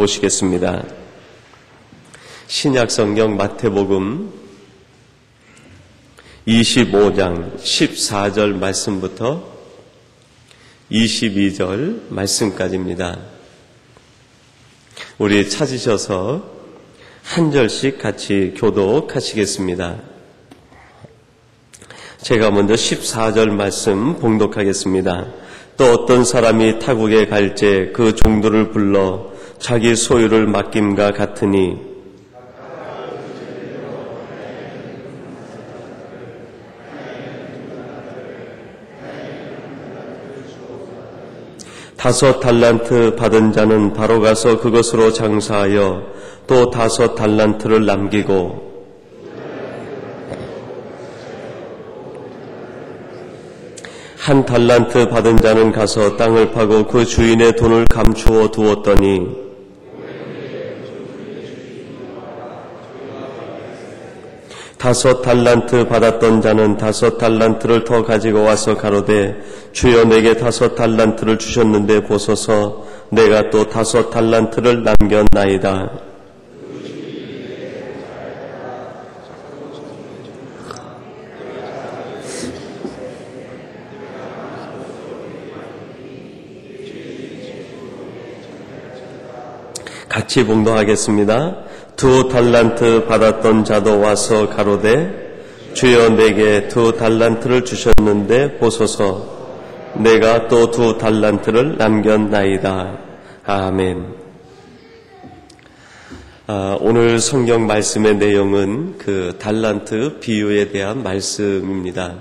보시겠습니다. 신약성경 마태복음 25장 14절 말씀부터 22절 말씀까지입니다. 우리 찾으셔서 한 절씩 같이 교독하시겠습니다. 제가 먼저 14절 말씀 봉독하겠습니다. 또 어떤 사람이 타국에 갈제 그 종들을 불러 자기 소유를 맡김과 같으니 다섯 달란트 받은 자는 바로 가서 그것으로 장사하여 또 다섯 달란트를 남기고 한 달란트 받은 자는 가서 땅을 파고 그 주인의 돈을 감추어 두었더니 다섯 달란트 받았던 자는 다섯 달란트를 더 가지고 와서 가로되 주여 내게 다섯 달란트를 주셨는데 보소서 내가 또 다섯 달란트를 남겼나이다. 같이 봉독하겠습니다. 두 달란트 받았던 자도 와서 가로되 주여 내게 두 달란트를 주셨는데 보소서 내가 또 두 달란트를 남겼나이다. 아멘. 오늘 성경 말씀의 내용은 그 달란트 비유에 대한 말씀입니다.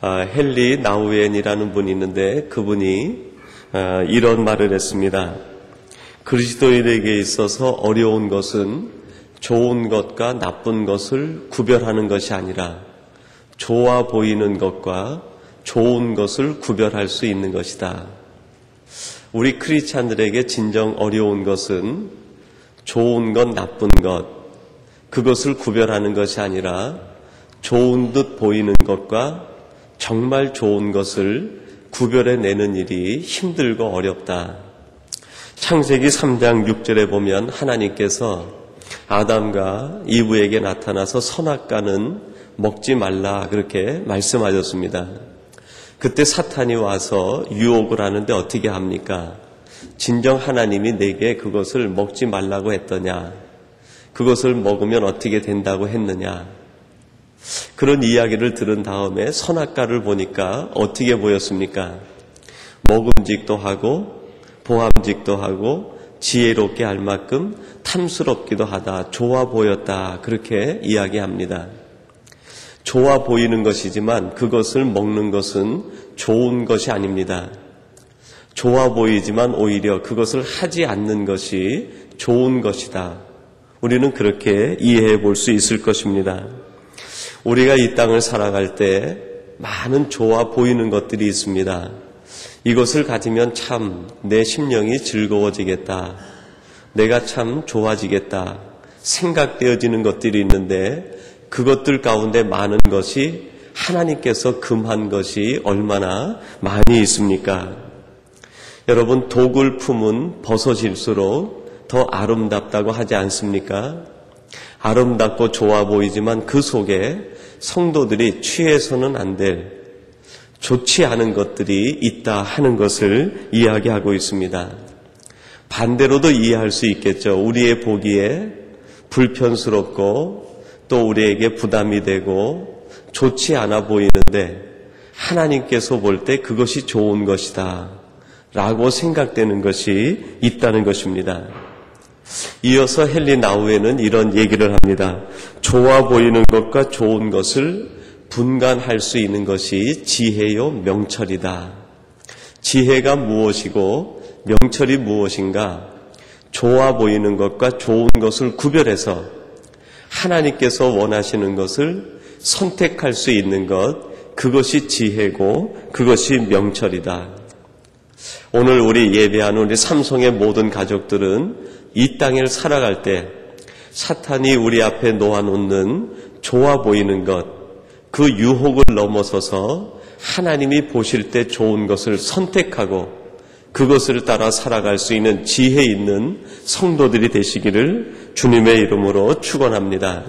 헨리 나우엔이라는 분이 있는데 그분이 이런 말을 했습니다. 그리스도인에게 있어서 어려운 것은 좋은 것과 나쁜 것을 구별하는 것이 아니라 좋아 보이는 것과 좋은 것을 구별할 수 있는 것이다. 우리 크리스찬들에게 진정 어려운 것은 좋은 것, 나쁜 것, 그것을 구별하는 것이 아니라 좋은 듯 보이는 것과 정말 좋은 것을 구별해내는 일이 힘들고 어렵다. 창세기 3장 6절에 보면 하나님께서 아담과 이브에게 나타나서 선악과는 먹지 말라 그렇게 말씀하셨습니다. 그때 사탄이 와서 유혹을 하는데 어떻게 합니까? 진정 하나님이 내게 그것을 먹지 말라고 했더냐? 그것을 먹으면 어떻게 된다고 했느냐? 그런 이야기를 들은 다음에 선악과를 보니까 어떻게 보였습니까? 먹음직도 하고 보암직도 하고 지혜롭게 할 만큼 탐스럽기도 하다, 좋아 보였다 그렇게 이야기합니다. 좋아 보이는 것이지만 그것을 먹는 것은 좋은 것이 아닙니다. 좋아 보이지만 오히려 그것을 하지 않는 것이 좋은 것이다. 우리는 그렇게 이해해 볼 수 있을 것입니다. 우리가 이 땅을 살아갈 때 많은 좋아 보이는 것들이 있습니다. 이것을 가지면 참 내 심령이 즐거워지겠다. 내가 참 좋아지겠다. 생각되어지는 것들이 있는데 그것들 가운데 많은 것이 하나님께서 금한 것이 얼마나 많이 있습니까? 여러분, 독을 품은 버섯일수록 더 아름답다고 하지 않습니까? 아름답고 좋아 보이지만 그 속에 성도들이 취해서는 안 될 좋지 않은 것들이 있다 하는 것을 이야기하고 있습니다. 반대로도 이해할 수 있겠죠. 우리의 보기에 불편스럽고 또 우리에게 부담이 되고 좋지 않아 보이는데 하나님께서 볼 때 그것이 좋은 것이다 라고 생각되는 것이 있다는 것입니다. 이어서 헨리 나우엔은 이런 얘기를 합니다. 좋아 보이는 것과 좋은 것을 분간할 수 있는 것이 지혜요 명철이다. 지혜가 무엇이고 명철이 무엇인가? 좋아 보이는 것과 좋은 것을 구별해서 하나님께서 원하시는 것을 선택할 수 있는 것, 그것이 지혜고 그것이 명철이다. 오늘 우리 예배하는 우리 삼성의 모든 가족들은 이 땅을 살아갈 때 사탄이 우리 앞에 놓아놓는 좋아 보이는 것, 그 유혹을 넘어서서 하나님이 보실 때 좋은 것을 선택하고 그것을 따라 살아갈 수 있는 지혜 있는 성도들이 되시기를 주님의 이름으로 축원합니다.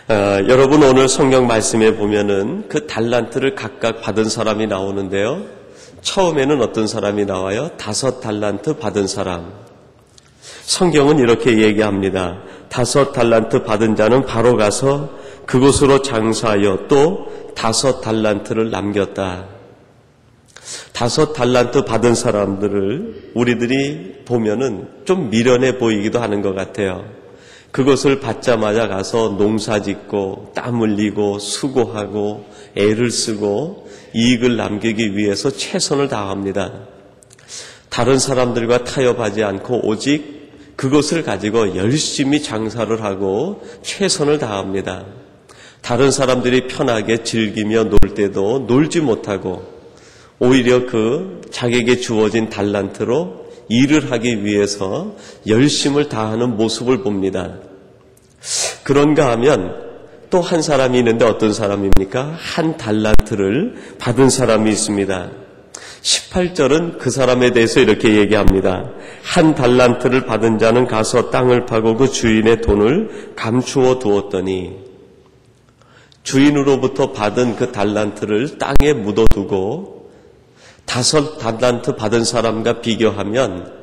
여러분, 오늘 성경 말씀에 보면은 그 달란트를 각각 받은 사람이 나오는데요. 처음에는 어떤 사람이 나와요? 5달란트 받은 사람. 성경은 이렇게 얘기합니다. 5달란트 받은 자는 바로 가서 그곳으로 장사하여 또 5달란트를 남겼다. 5달란트 받은 사람들을 우리들이 보면은 좀 미련해 보이기도 하는 것 같아요. 그것을 받자마자 가서 농사 짓고 땀 흘리고 수고하고 애를 쓰고 이익을 남기기 위해서 최선을 다합니다. 다른 사람들과 타협하지 않고 오직 그것을 가지고 열심히 장사를 하고 최선을 다합니다. 다른 사람들이 편하게 즐기며 놀 때도 놀지 못하고 오히려 그 자기에게 주어진 달란트로 일을 하기 위해서 열심을 다하는 모습을 봅니다. 그런가 하면 또 한 사람이 있는데 어떤 사람입니까? 한 달란트를 받은 사람이 있습니다. 18절은 그 사람에 대해서 이렇게 얘기합니다. 한 달란트를 받은 자는 가서 땅을 파고 그 주인의 돈을 감추어 두었더니, 주인으로부터 받은 그 달란트를 땅에 묻어두고 5달란트 받은 사람과 비교하면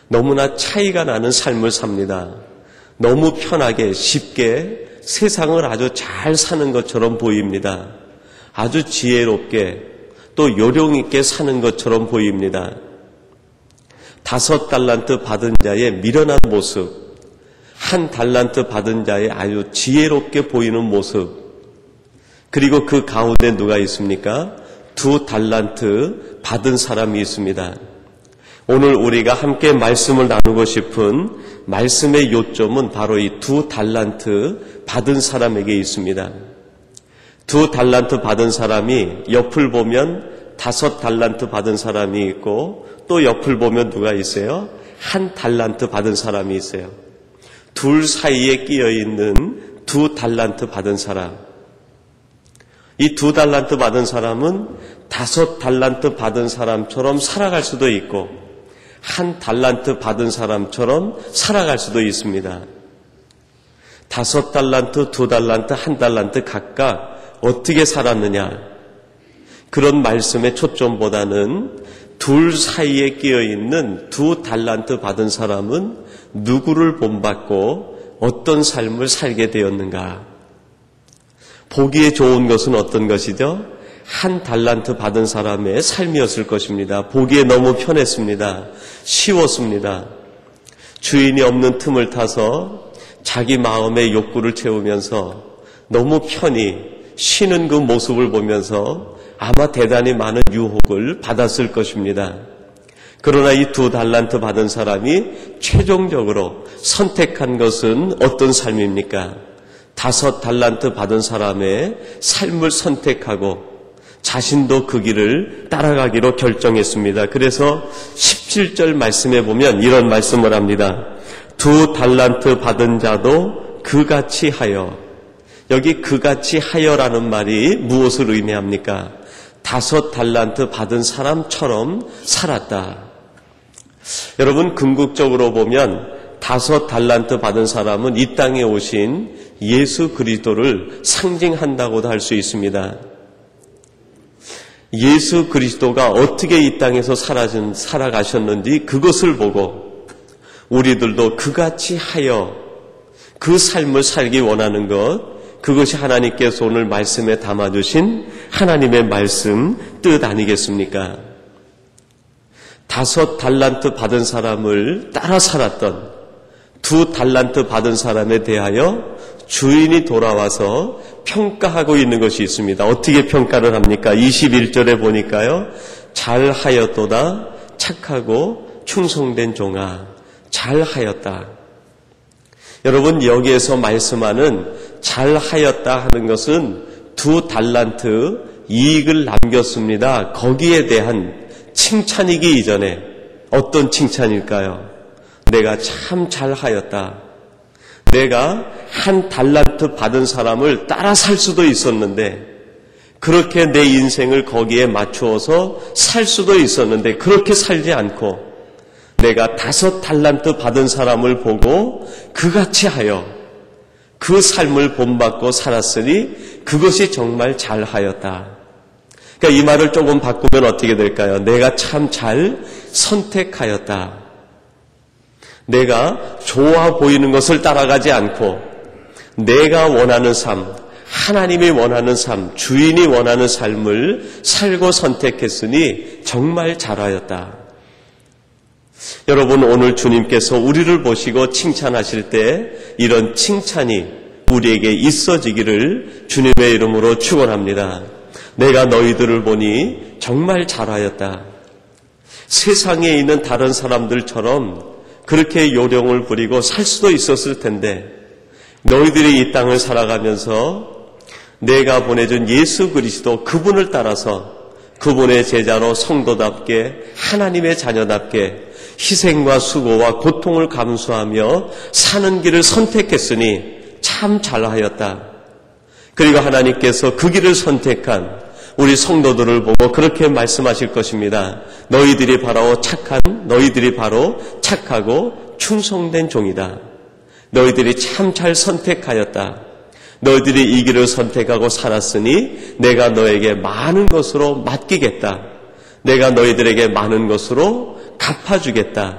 너무나 차이가 나는 삶을 삽니다. 너무 편하게 쉽게 세상을 아주 잘 사는 것처럼 보입니다. 아주 지혜롭게 또 요령 있게 사는 것처럼 보입니다. 5달란트 받은 자의 미련한 모습, 한 달란트 받은 자의 아주 지혜롭게 보이는 모습, 그리고 그 가운데 누가 있습니까? 2달란트 받은 사람이 있습니다. 오늘 우리가 함께 말씀을 나누고 싶은 말씀의 요점은 바로 이 2달란트 받은 사람에게 있습니다. 2달란트 받은 사람이 옆을 보면 5달란트 받은 사람이 있고 또 옆을 보면 누가 있어요? 1달란트 받은 사람이 있어요. 둘 사이에 끼어 있는 2달란트 받은 사람. 이 2달란트 받은 사람은 5달란트 받은 사람처럼 살아갈 수도 있고 1달란트 받은 사람처럼 살아갈 수도 있습니다. 5달란트, 2달란트, 1달란트 각각 어떻게 살았느냐, 그런 말씀의 초점보다는 둘 사이에 끼어있는 2달란트 받은 사람은 누구를 본받고 어떤 삶을 살게 되었는가. 보기에 좋은 것은 어떤 것이죠? 1달란트 받은 사람의 삶이었을 것입니다. 보기에 너무 편했습니다. 쉬웠습니다. 주인이 없는 틈을 타서 자기 마음의 욕구를 채우면서 너무 편히 쉬는 그 모습을 보면서 아마 대단히 많은 유혹을 받았을 것입니다. 그러나 이 2달란트 받은 사람이 최종적으로 선택한 것은 어떤 삶입니까? 5달란트 받은 사람의 삶을 선택하고 자신도 그 길을 따라가기로 결정했습니다. 그래서 17절 말씀에 보면 이런 말씀을 합니다. 2달란트 받은 자도 그같이 하여. 여기 그같이 하여라는 말이 무엇을 의미합니까? 5달란트 받은 사람처럼 살았다. 여러분, 궁극적으로 보면 5달란트 받은 사람은 이 땅에 오신 예수 그리스도를 상징한다고도 할 수 있습니다. 예수 그리스도가 어떻게 이 땅에서 살아가셨는지 그것을 보고 우리들도 그같이 하여 그 삶을 살기 원하는 것, 그것이 하나님께서 오늘 말씀에 담아주신 하나님의 말씀 뜻 아니겠습니까? 5달란트 받은 사람을 따라 살았던 2달란트 받은 사람에 대하여 주인이 돌아와서 평가하고 있는 것이 있습니다. 어떻게 평가를 합니까? 21절에 보니까요. 잘하였도다, 착하고 충성된 종아, 잘하였다. 여러분, 여기에서 말씀하는 잘하였다 하는 것은 2달란트 이익을 남겼습니다. 거기에 대한 칭찬이기 이전에 어떤 칭찬일까요? 내가 참 잘하였다. 내가 1달란트 받은 사람을 따라 살 수도 있었는데 그렇게 내 인생을 거기에 맞추어서 살 수도 있었는데 그렇게 살지 않고 내가 5 달란트 받은 사람을 보고 그같이 하여 그 삶을 본받고 살았으니 그것이 정말 잘하였다. 그러니까 이 말을 조금 바꾸면 어떻게 될까요? 내가 참 잘 선택하였다. 내가 좋아 보이는 것을 따라가지 않고 내가 원하는 삶, 하나님이 원하는 삶, 주인이 원하는 삶을 살고 선택했으니 정말 잘하였다. 여러분, 오늘 주님께서 우리를 보시고 칭찬하실 때 이런 칭찬이 우리에게 있어지기를 주님의 이름으로 축원합니다. 내가 너희들을 보니 정말 잘하였다. 세상에 있는 다른 사람들처럼 그렇게 요령을 부리고 살 수도 있었을 텐데 너희들이 이 땅을 살아가면서 내가 보내준 예수 그리스도 그분을 따라서 그분의 제자로 성도답게 하나님의 자녀답게 희생과 수고와 고통을 감수하며 사는 길을 선택했으니 참 잘하였다. 그리고 하나님께서 그 길을 선택한 우리 성도들을 보고 그렇게 말씀하실 것입니다. 너희들이 바로 착하고 충성된 종이다. 너희들이 참 잘 선택하였다. 너희들이 이 길을 선택하고 살았으니 내가 너에게 많은 것으로 맡기겠다. 내가 너희들에게 많은 것으로 갚아주겠다.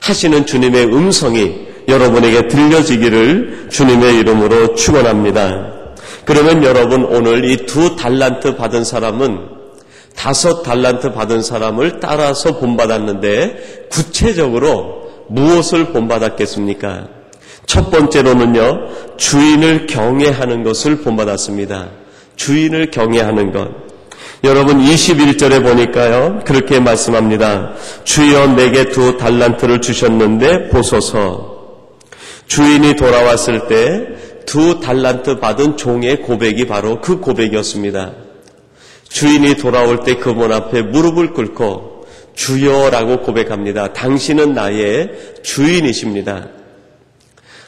하시는 주님의 음성이 여러분에게 들려지기를 주님의 이름으로 축원합니다. 그러면 여러분, 오늘 이 2 달란트 받은 사람은 5 달란트 받은 사람을 따라서 본받았는데 구체적으로 무엇을 본받았겠습니까? 첫 번째로는요, 주인을 경외하는 것을 본받았습니다. 주인을 경외하는 것. 여러분, 21절에 보니까요, 그렇게 말씀합니다. 주여 내게 2 달란트를 주셨는데 보소서. 주인이 돌아왔을 때 2 달란트 받은 종의 고백이 바로 그 고백이었습니다. 주인이 돌아올 때 그분 앞에 무릎을 꿇고 주여라고 고백합니다. 당신은 나의 주인이십니다.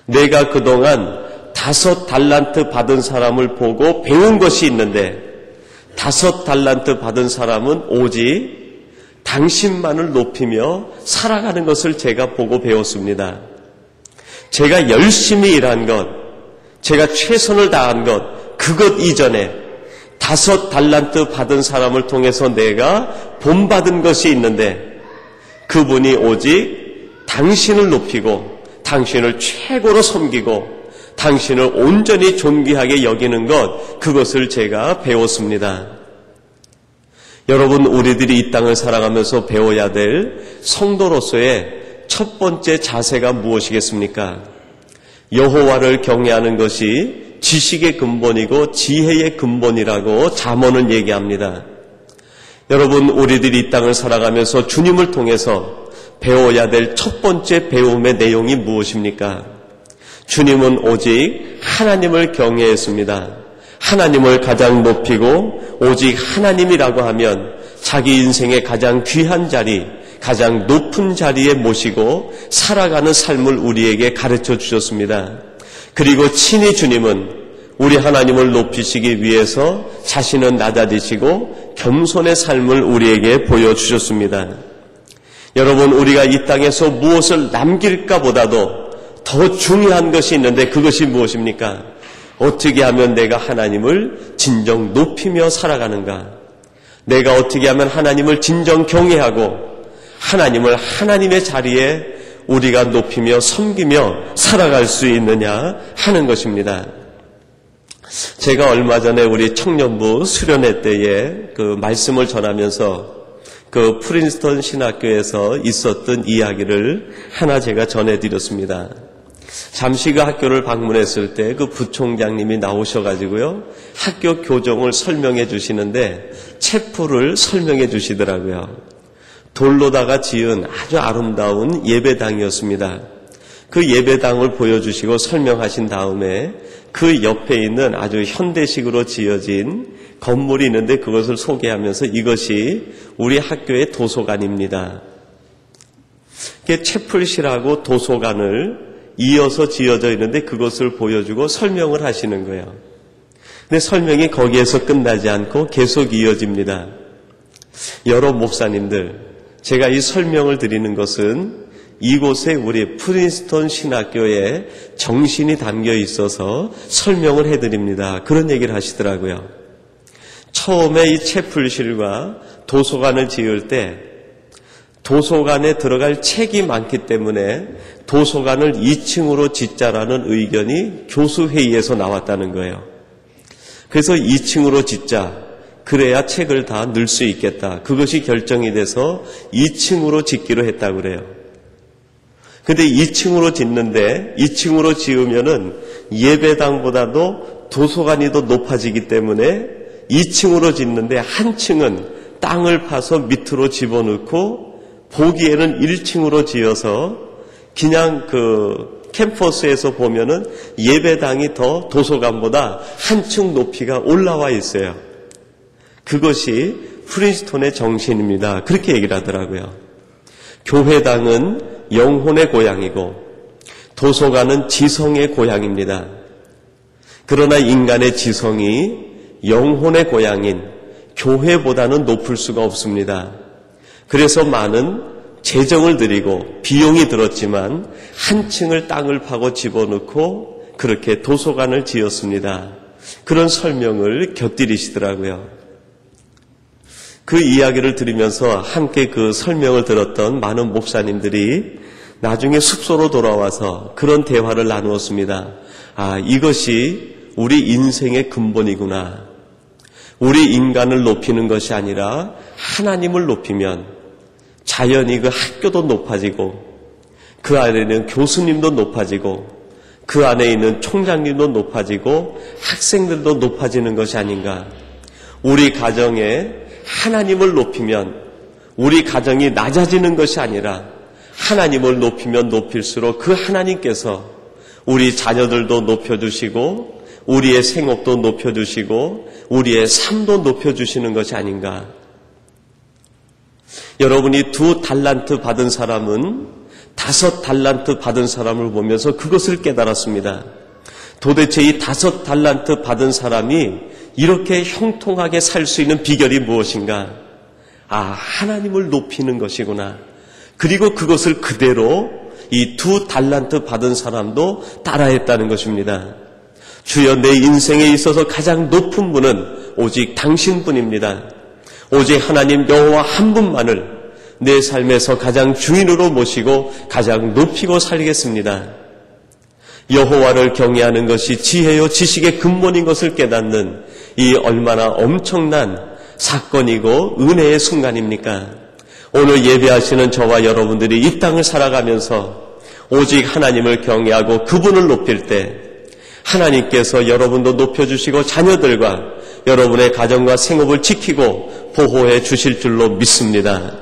내가 그동안 5 달란트 받은 사람을 보고 배운 것이 있는데 5 달란트 받은 사람은 오직 당신만을 높이며 살아가는 것을 제가 보고 배웠습니다. 제가 열심히 일한 것, 제가 최선을 다한 것, 그것 이전에 5 달란트 받은 사람을 통해서 내가 본받은 것이 있는데 그분이 오직 당신을 높이고 당신을 최고로 섬기고 당신을 온전히 존귀하게 여기는 것, 그것을 제가 배웠습니다. 여러분, 우리들이 이 땅을 살아가면서 배워야 될 성도로서의 첫 번째 자세가 무엇이겠습니까? 여호와를 경외하는 것이 지식의 근본이고 지혜의 근본이라고 잠언은 얘기합니다. 여러분, 우리들이 이 땅을 살아가면서 주님을 통해서 배워야 될 첫 번째 배움의 내용이 무엇입니까? 주님은 오직 하나님을 경외했습니다. 하나님을 가장 높이고 오직 하나님이라고 하면 자기 인생의 가장 귀한 자리, 가장 높은 자리에 모시고 살아가는 삶을 우리에게 가르쳐 주셨습니다. 그리고 친히 주님은 우리 하나님을 높이시기 위해서 자신은 낮아지시고 겸손의 삶을 우리에게 보여주셨습니다. 여러분, 우리가 이 땅에서 무엇을 남길까 보다도 더 중요한 것이 있는데 그것이 무엇입니까? 어떻게 하면 내가 하나님을 진정 높이며 살아가는가? 내가 어떻게 하면 하나님을 진정 경외하고 하나님을 하나님의 자리에 우리가 높이며 섬기며 살아갈 수 있느냐 하는 것입니다. 제가 얼마 전에 우리 청년부 수련회 때에 그 말씀을 전하면서 그 프린스턴 신학교에서 있었던 이야기를 하나 제가 전해드렸습니다. 잠시 그 학교를 방문했을 때 그 부총장님이 나오셔가지고요, 학교 교정을 설명해 주시는데 채플을 설명해 주시더라고요. 돌로다가 지은 아주 아름다운 예배당이었습니다. 그 예배당을 보여주시고 설명하신 다음에 그 옆에 있는 아주 현대식으로 지어진 건물이 있는데 그것을 소개하면서 이것이 우리 학교의 도서관입니다. 채플실하고 도서관을 이어서 지어져 있는데 그것을 보여주고 설명을 하시는 거예요. 근데 설명이 거기에서 끝나지 않고 계속 이어집니다. 여러 목사님들, 제가 이 설명을 드리는 것은 이곳에 우리 프린스턴 신학교에 정신이 담겨 있어서 설명을 해드립니다. 그런 얘기를 하시더라고요. 처음에 이 채플실과 도서관을 지을 때 도서관에 들어갈 책이 많기 때문에 도서관을 2층으로 짓자라는 의견이 교수회의에서 나왔다는 거예요. 그래서 2층으로 짓자. 그래야 책을 다 넣을 수 있겠다. 그것이 결정이 돼서 2층으로 짓기로 했다고 그래요. 근데 2층으로 짓는데 2층으로 지으면은 예배당보다도 도서관이 더 높아지기 때문에 2층으로 짓는데 한 층은 땅을 파서 밑으로 집어넣고 보기에는 1층으로 지어서 그냥 캠퍼스에서 보면은 예배당이 더 도서관보다 한층 높이가 올라와 있어요. 그것이 프린스턴의 정신입니다. 그렇게 얘기를 하더라고요. 교회당은 영혼의 고향이고 도서관은 지성의 고향입니다. 그러나 인간의 지성이 영혼의 고향인 교회보다는 높을 수가 없습니다. 그래서 많은 재정을 들이고 비용이 들었지만 한 층을 땅을 파고 집어넣고 그렇게 도서관을 지었습니다. 그런 설명을 곁들이시더라고요. 그 이야기를 들으면서 함께 그 설명을 들었던 많은 목사님들이 나중에 숙소로 돌아와서 그런 대화를 나누었습니다. 아, 이것이 우리 인생의 근본이구나. 우리 인간을 높이는 것이 아니라 하나님을 높이면 자연히 그 학교도 높아지고 그 안에는 교수님도 높아지고 그 안에 있는 총장님도 높아지고 학생들도 높아지는 것이 아닌가. 우리 가정에 하나님을 높이면 우리 가정이 낮아지는 것이 아니라 하나님을 높이면 높일수록 그 하나님께서 우리 자녀들도 높여주시고 우리의 생업도 높여주시고 우리의 삶도 높여주시는 것이 아닌가. 여러분이 2달란트 받은 사람은 5달란트 받은 사람을 보면서 그것을 깨달았습니다. 도대체 이 5달란트 받은 사람이 이렇게 형통하게 살 수 있는 비결이 무엇인가? 아, 하나님을 높이는 것이구나. 그리고 그것을 그대로 이 2달란트 받은 사람도 따라했다는 것입니다. 주여, 내 인생에 있어서 가장 높은 분은 오직 당신뿐입니다. 오직 하나님 여호와 한 분만을 내 삶에서 가장 주인으로 모시고 가장 높이고 살겠습니다. 여호와를 경외하는 것이 지혜요 지식의 근본인 것을 깨닫는 이 얼마나 엄청난 사건이고 은혜의 순간입니까? 오늘 예배하시는 저와 여러분들이 이 땅을 살아가면서 오직 하나님을 경외하고 그분을 높일 때 하나님께서 여러분도 높여주시고 자녀들과 여러분의 가정과 생업을 지키고 보호해 주실 줄로 믿습니다.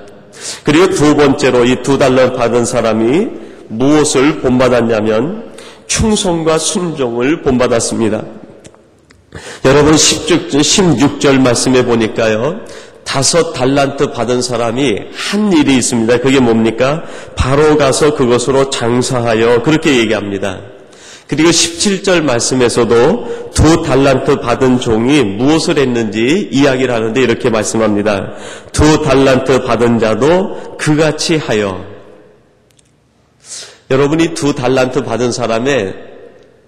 그리고 두 번째로 이 2달러 받은 사람이 무엇을 본받았냐면 충성과 순종을 본받았습니다. 여러분 16절 말씀에 보니까요. 5달란트 받은 사람이 한 일이 있습니다. 그게 뭡니까? 바로 가서 그것으로 장사하여 그렇게 얘기합니다. 그리고 17절 말씀에서도 2달란트 받은 종이 무엇을 했는지 이야기를 하는데 이렇게 말씀합니다. 2달란트 받은 자도 그같이 하여. 여러분이 2달란트 받은 사람의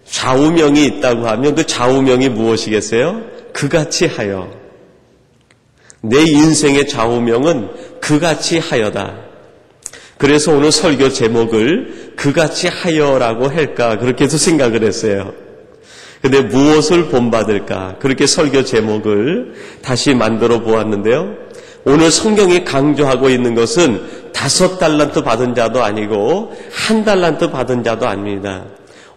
좌우명이 있다고 하면 그 좌우명이 무엇이겠어요? 그같이 하여. 내 인생의 좌우명은 그같이 하여다. 그래서 오늘 설교 제목을 그같이 하여라고 할까 그렇게 해서 생각을 했어요. 근데 무엇을 본받을까 그렇게 설교 제목을 다시 만들어 보았는데요. 오늘 성경이 강조하고 있는 것은 5달란트 받은 자도 아니고 1달란트 받은 자도 아닙니다.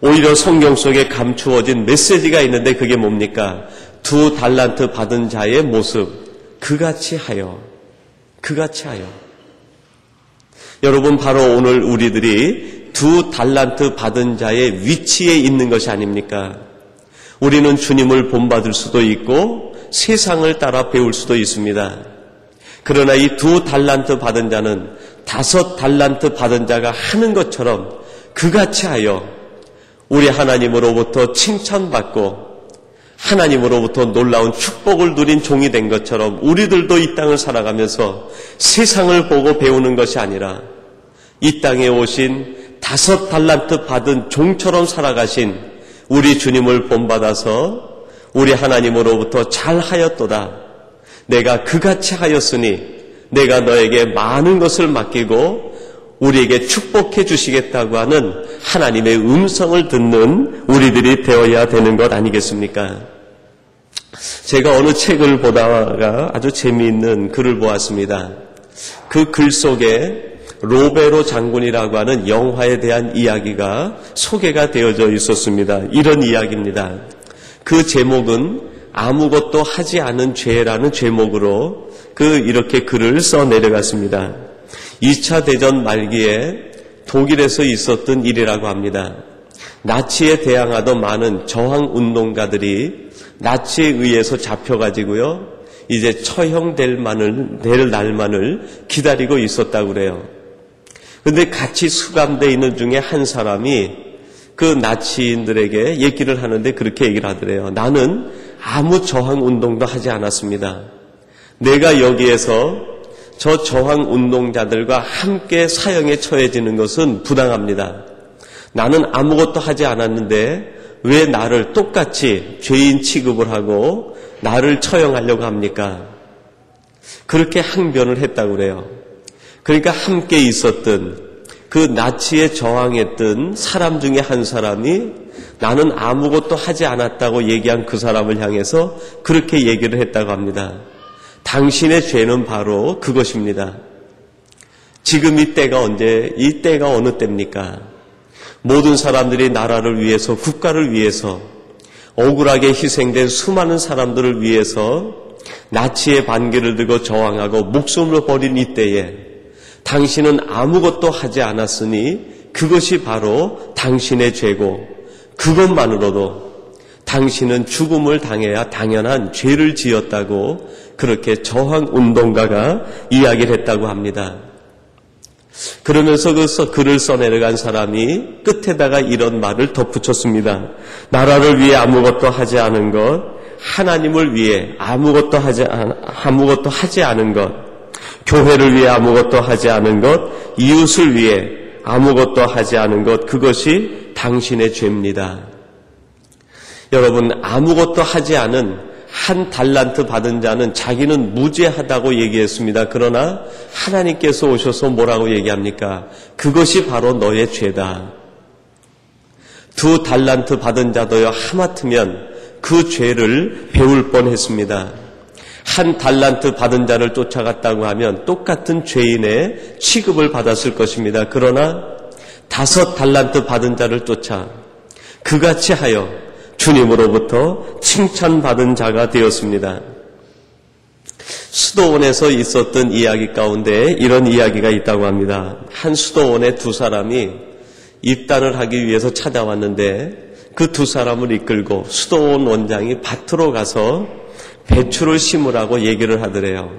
오히려 성경 속에 감추어진 메시지가 있는데 그게 뭡니까? 2달란트 받은 자의 모습, 그같이 하여, 그같이 하여. 여러분, 바로 오늘 우리들이 2달란트 받은 자의 위치에 있는 것이 아닙니까? 우리는 주님을 본받을 수도 있고 세상을 따라 배울 수도 있습니다. 그러나 이 2달란트 받은 자는 5달란트 받은 자가 하는 것처럼 그같이 하여 우리 하나님으로부터 칭찬받고 하나님으로부터 놀라운 축복을 누린 종이 된 것처럼 우리들도 이 땅을 살아가면서 세상을 보고 배우는 것이 아니라 이 땅에 오신 5 달란트 받은 종처럼 살아가신 우리 주님을 본받아서 우리 하나님으로부터 잘하였도다. 내가 그같이 하였으니 내가 너에게 많은 것을 맡기고 우리에게 축복해 주시겠다고 하는 하나님의 음성을 듣는 우리들이 되어야 되는 것 아니겠습니까? 제가 어느 책을 보다가 아주 재미있는 글을 보았습니다. 그 글 속에 로베로 장군이라고 하는 영화에 대한 이야기가 소개가 되어져 있었습니다. 이런 이야기입니다. 그 제목은 아무것도 하지 않은 죄라는 제목으로 이렇게 글을 써 내려갔습니다. 2차 대전 말기에 독일에서 있었던 일이라고 합니다. 나치에 대항하던 많은 저항운동가들이 나치에 의해서 잡혀가지고요, 이제 처형될 날만을 기다리고 있었다고 그래요. 근데 같이 수감되어 있는 중에 한 사람이 그 나치인들에게 얘기를 하는데 그렇게 얘기를 하더래요. 나는 아무 저항운동도 하지 않았습니다. 내가 여기에서 저 저항운동자들과 함께 사형에 처해지는 것은 부당합니다. 나는 아무것도 하지 않았는데 왜 나를 똑같이 죄인 취급을 하고 나를 처형하려고 합니까? 그렇게 항변을 했다고 그래요. 그러니까 함께 있었던 그 나치에 저항했던 사람 중에 한 사람이 나는 아무것도 하지 않았다고 얘기한 그 사람을 향해서 그렇게 얘기를 했다고 합니다. 당신의 죄는 바로 그것입니다. 지금 이 때가 어느 때입니까? 모든 사람들이 나라를 위해서, 국가를 위해서 억울하게 희생된 수많은 사람들을 위해서 나치의 반기를 들고 저항하고 목숨을 버린 이 때에 당신은 아무것도 하지 않았으니 그것이 바로 당신의 죄고, 그것만으로도 당신은 죽음을 당해야 당연한 죄를 지었다고 그렇게 저항운동가가 이야기를 했다고 합니다. 그러면서 그 글을 써내려간 사람이 끝에다가 이런 말을 덧붙였습니다. 나라를 위해 아무것도 하지 않은 것, 하나님을 위해 아무것도 하지 않은 것, 교회를 위해 아무것도 하지 않은 것, 이웃을 위해 아무것도 하지 않은 것, 그것이 당신의 죄입니다. 여러분, 아무것도 하지 않은 1 달란트 받은 자는 자기는 무죄하다고 얘기했습니다. 그러나 하나님께서 오셔서 뭐라고 얘기합니까? 그것이 바로 너의 죄다. 2 달란트 받은 자도요, 하마터면 그 죄를 배울 뻔했습니다. 1 달란트 받은 자를 쫓아갔다고 하면 똑같은 죄인의 취급을 받았을 것입니다. 그러나 5 달란트 받은 자를 쫓아 그같이 하여 주님으로부터 칭찬받은 자가 되었습니다. 수도원에서 있었던 이야기 가운데 이런 이야기가 있다고 합니다. 한 수도원에 2 사람이 입단을 하기 위해서 찾아왔는데 그 2 사람을 이끌고 수도원 원장이 밭으로 가서 배추를 심으라고 얘기를 하더래요.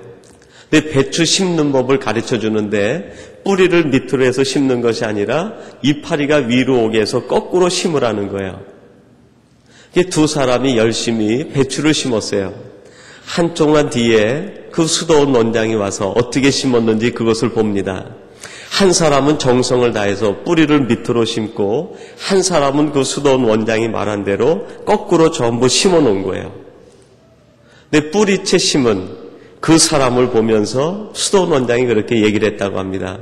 근데 배추 심는 법을 가르쳐 주는데 뿌리를 밑으로 해서 심는 것이 아니라 이파리가 위로 오게 해서 거꾸로 심으라는 거예요. 2 사람이 열심히 배추를 심었어요. 한동안 뒤에 그 수도원 원장이 와서 어떻게 심었는지 그것을 봅니다. 한 사람은 정성을 다해서 뿌리를 밑으로 심고 한 사람은 그 수도원 원장이 말한 대로 거꾸로 전부 심어 놓은 거예요. 근데 뿌리채 심은 그 사람을 보면서 수도원 원장이 그렇게 얘기를 했다고 합니다.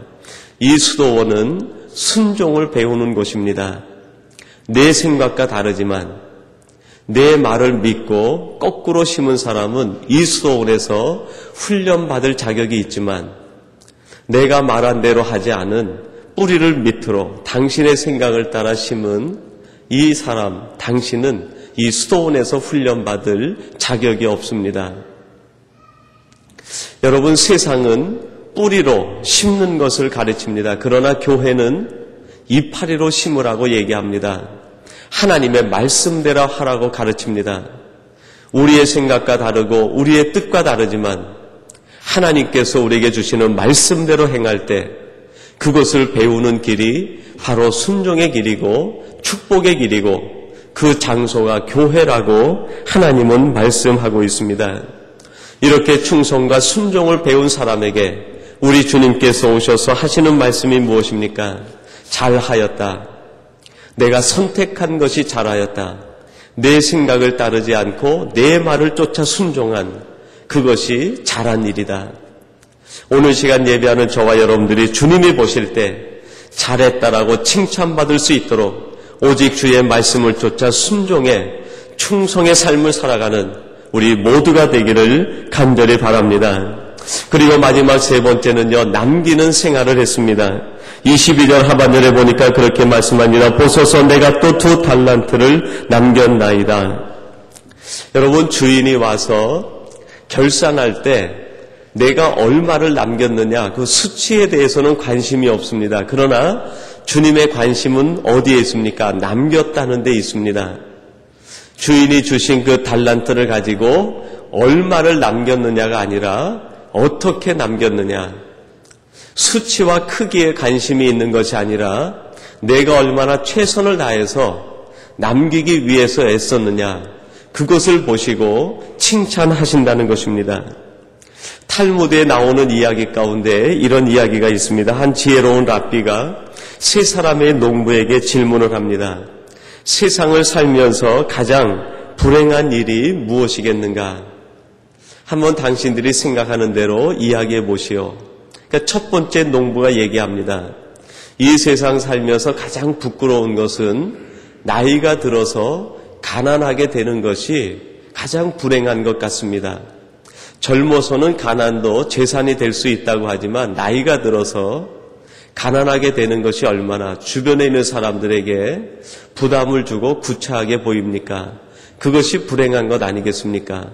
이 수도원은 순종을 배우는 곳입니다. 내 생각과 다르지만 내 말을 믿고 거꾸로 심은 사람은 이 수도원에서 훈련받을 자격이 있지만 내가 말한 대로 하지 않은 뿌리를 밑으로 당신의 생각을 따라 심은 이 사람, 당신은 이 수도원에서 훈련받을 자격이 없습니다. 여러분, 세상은 뿌리로 심는 것을 가르칩니다. 그러나 교회는 이파리로 심으라고 얘기합니다. 하나님의 말씀대로 하라고 가르칩니다. 우리의 생각과 다르고 우리의 뜻과 다르지만 하나님께서 우리에게 주시는 말씀대로 행할 때 그것을 배우는 길이 바로 순종의 길이고 축복의 길이고 그 장소가 교회라고 하나님은 말씀하고 있습니다. 이렇게 충성과 순종을 배운 사람에게 우리 주님께서 오셔서 하시는 말씀이 무엇입니까? 잘하였다. 내가 선택한 것이 잘하였다. 내 생각을 따르지 않고 내 말을 쫓아 순종한 그것이 잘한 일이다. 오늘 시간 예배하는 저와 여러분들이 주님이 보실 때 잘했다라고 칭찬받을 수 있도록 오직 주의 말씀을 쫓아 순종해 충성의 삶을 살아가는 우리 모두가 되기를 간절히 바랍니다. 그리고 마지막 세 번째는요, 남기는 생활을 했습니다. 22절 하반절에 보니까 그렇게 말씀합니다. 보소서 내가 또 2 달란트를 남겼나이다. 여러분, 주인이 와서 결산할 때 내가 얼마를 남겼느냐, 그 수치에 대해서는 관심이 없습니다. 그러나 주님의 관심은 어디에 있습니까? 남겼다는 데 있습니다. 주인이 주신 그 달란트를 가지고 얼마를 남겼느냐가 아니라 어떻게 남겼느냐, 수치와 크기에 관심이 있는 것이 아니라 내가 얼마나 최선을 다해서 남기기 위해서 애썼느냐, 그것을 보시고 칭찬하신다는 것입니다. 탈무드에 나오는 이야기 가운데 이런 이야기가 있습니다. 한 지혜로운 랍비가 세 사람의 농부에게 질문을 합니다. 세상을 살면서 가장 불행한 일이 무엇이겠는가? 한번 당신들이 생각하는 대로 이야기해 보시오. 그러니까 첫 번째 농부가 얘기합니다. 이 세상 살면서 가장 부끄러운 것은 나이가 들어서 가난하게 되는 것이 가장 불행한 것 같습니다. 젊어서는 가난도 재산이 될 수 있다고 하지만 나이가 들어서 가난하게 되는 것이 얼마나 주변에 있는 사람들에게 부담을 주고 구차하게 보입니까? 그것이 불행한 것 아니겠습니까?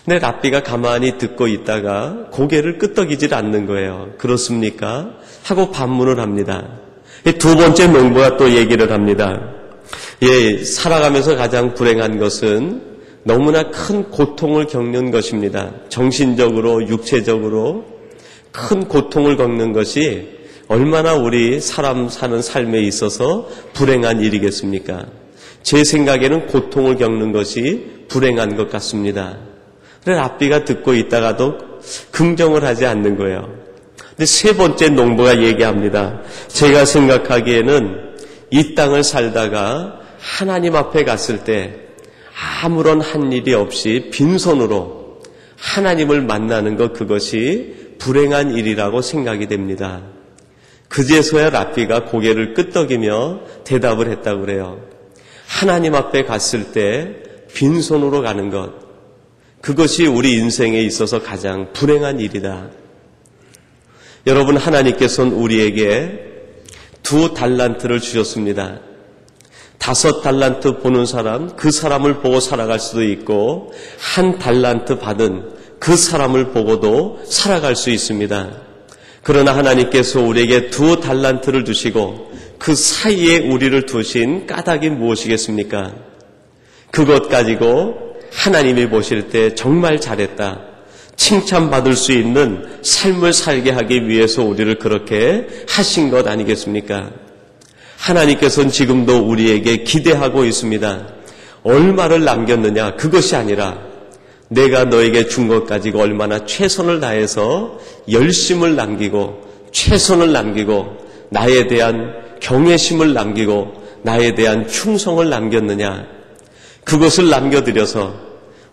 근데 랍비가 가만히 듣고 있다가 고개를 끄덕이질 않는 거예요. 그렇습니까? 하고 반문을 합니다. 두 번째 농부가 또 얘기를 합니다. 살아가면서 가장 불행한 것은 너무나 큰 고통을 겪는 것입니다. 정신적으로, 육체적으로 큰 고통을 겪는 것이 얼마나 우리 사람 사는 삶에 있어서 불행한 일이겠습니까? 제 생각에는 고통을 겪는 것이 불행한 것 같습니다. 그래서 랍비가 듣고 있다가도 긍정을 하지 않는 거예요. 근데 세 번째 농부가 얘기합니다. 제가 생각하기에는 이 땅을 살다가 하나님 앞에 갔을 때 아무런 한 일이 없이 빈손으로 하나님을 만나는 것, 그것이 불행한 일이라고 생각이 됩니다. 그제서야 랍비가 고개를 끄덕이며 대답을 했다고 그래요. 하나님 앞에 갔을 때 빈손으로 가는 것, 그것이 우리 인생에 있어서 가장 불행한 일이다. 여러분, 하나님께서는 우리에게 2 달란트를 주셨습니다. 5 달란트 보는 사람, 그 사람을 보고 살아갈 수도 있고 1 달란트 받은 그 사람을 보고도 살아갈 수 있습니다. 그러나 하나님께서 우리에게 2 달란트를 주시고 그 사이에 우리를 두신 까닭이 무엇이겠습니까? 그것 가지고 하나님이 보실 때 정말 잘했다, 칭찬받을 수 있는 삶을 살게 하기 위해서 우리를 그렇게 하신 것 아니겠습니까? 하나님께서는 지금도 우리에게 기대하고 있습니다. 얼마를 남겼느냐, 그것이 아니라 내가 너에게 준 것 가지고 얼마나 최선을 다해서 열심을 남기고 최선을 남기고 나에 대한 경외심을 남기고 나에 대한 충성을 남겼느냐, 그것을 남겨드려서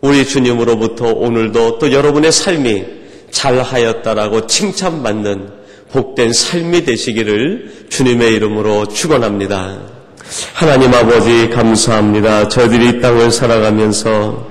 우리 주님으로부터 오늘도 또 여러분의 삶이 잘하였다라고 칭찬받는 복된 삶이 되시기를 주님의 이름으로 축원합니다. 하나님 아버지, 감사합니다. 저희들이 이 땅을 살아가면서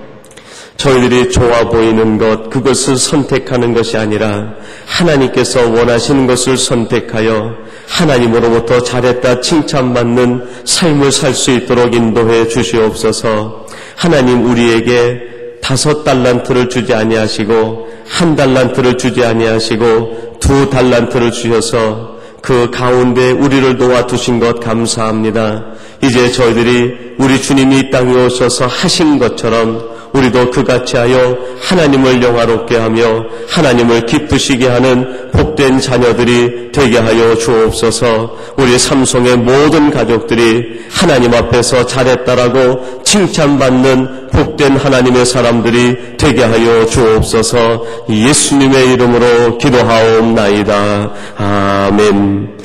저희들이 좋아 보이는 것, 그것을 선택하는 것이 아니라 하나님께서 원하시는 것을 선택하여 하나님으로부터 잘했다 칭찬받는 삶을 살 수 있도록 인도해 주시옵소서. 하나님, 우리에게 5 달란트를 주지 아니하시고 1 달란트를 주지 아니하시고 2 달란트를 주셔서 그 가운데 우리를 놓아두신 것 감사합니다. 이제 저희들이 우리 주님이 이 땅에 오셔서 하신 것처럼 우리도 그같이 하여 하나님을 영화롭게 하며 하나님을 기쁘시게 하는 복된 자녀들이 되게 하여 주옵소서. 우리 삼성의 모든 가족들이 하나님 앞에서 잘했다라고 칭찬받는 복된 하나님의 사람들이 되게 하여 주옵소서. 예수님의 이름으로 기도하옵나이다. 아멘.